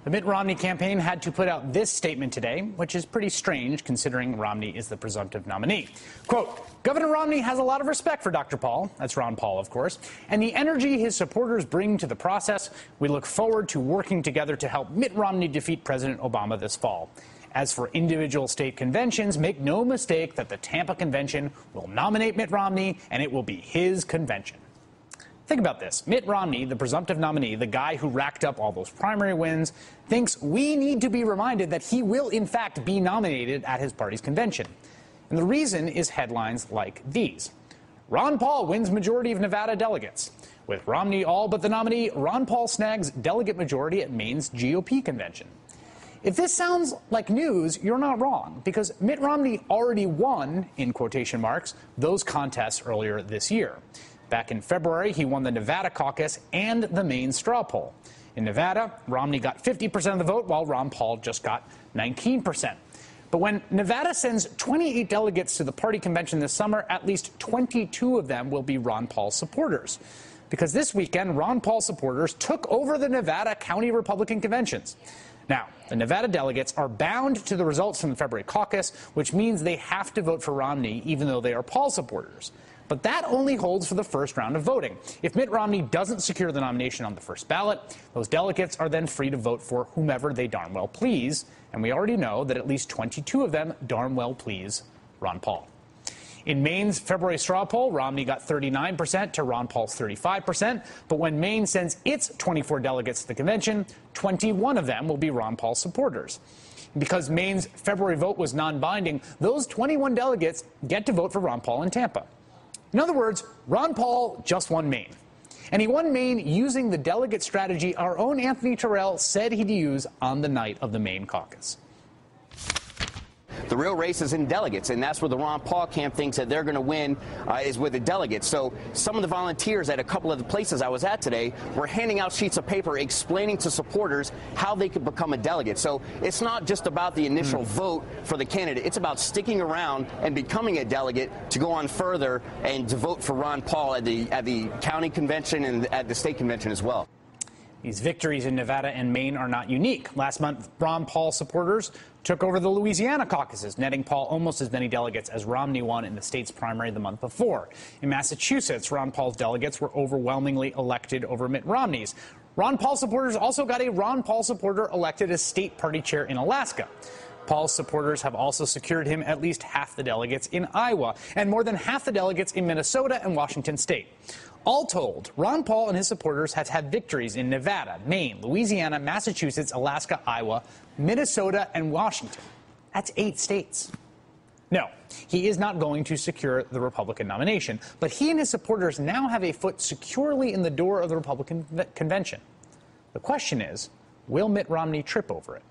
The Mitt Romney campaign had to put out this statement today, which is pretty strange considering Romney is the presumptive nominee. Quote, Governor Romney has a lot of respect for Dr. Paul, that's Ron Paul, of course, and the energy his supporters bring to the process. We look forward to working together to help Mitt Romney defeat President Obama this fall. As for individual state conventions, make no mistake that the Tampa convention will nominate Mitt Romney, and it will be his convention. Think about this. Mitt Romney, the presumptive nominee, the guy who racked up all those primary wins, thinks we need to be reminded that he will, in fact, be nominated at his party's convention. And the reason is headlines like these. Ron Paul wins majority of Nevada delegates. With Romney all but the nominee, Ron Paul snags delegate majority at Maine's GOP convention. If this sounds like news, you're not wrong, because Mitt Romney already won, in quotation marks, those contests earlier this year. Back in February, he won the Nevada caucus and the Maine straw poll. In Nevada, Romney got 50% of the vote, while Ron Paul just got 19%. But when Nevada sends 28 delegates to the party convention this summer, at least 22 of them will be Ron Paul supporters. Because this weekend, Ron Paul supporters took over the Nevada county Republican conventions. Now, the Nevada delegates are bound to the results from the February caucus, which means they have to vote for Romney even though they are Paul supporters. But that only holds for the first round of voting. If Mitt Romney doesn't secure the nomination on the first ballot, those delegates are then free to vote for whomever they darn well please, and we already know that at least 22 of them darn well please Ron Paul. In Maine's February straw poll, Romney got 39% to Ron Paul's 35%, but when Maine sends its 24 delegates to the convention, 21 of them will be Ron Paul supporters. Because Maine's February vote was non-binding, those 21 delegates get to vote for Ron Paul in Tampa. In other words, Ron Paul just won Maine. And he won Maine using the delegate strategy our own Anthony Terrell said he'd use on the night of the Maine caucus. The real race is in delegates, and that's where the Ron Paul camp thinks that they're going to win is with the delegates. So some of the volunteers at a couple of the places I was at today were handing out sheets of paper explaining to supporters how they could become a delegate. So it's not just about the initial vote for the candidate. It's about sticking around and becoming a delegate to go on further and to vote for Ron Paul at the county convention and at the state convention as well. These victories in Nevada and Maine are not unique. Last month, Ron Paul supporters took over the Louisiana caucuses, netting Paul almost as many delegates as Romney won in the state's primary the month before. In Massachusetts, Ron Paul's delegates were overwhelmingly elected over Mitt Romney's. Ron Paul supporters also got a Ron Paul supporter elected as state party chair in Alaska. Paul's supporters have also secured him at least half the delegates in Iowa and more than half the delegates in Minnesota and Washington state. All told, Ron Paul and his supporters have had victories in Nevada, Maine, Louisiana, Massachusetts, Alaska, Iowa, Minnesota, and Washington. That's 8 states. No, he is not going to secure the Republican nomination, but he and his supporters now have a foot securely in the door of the Republican convention. The question is, will Mitt Romney trip over it?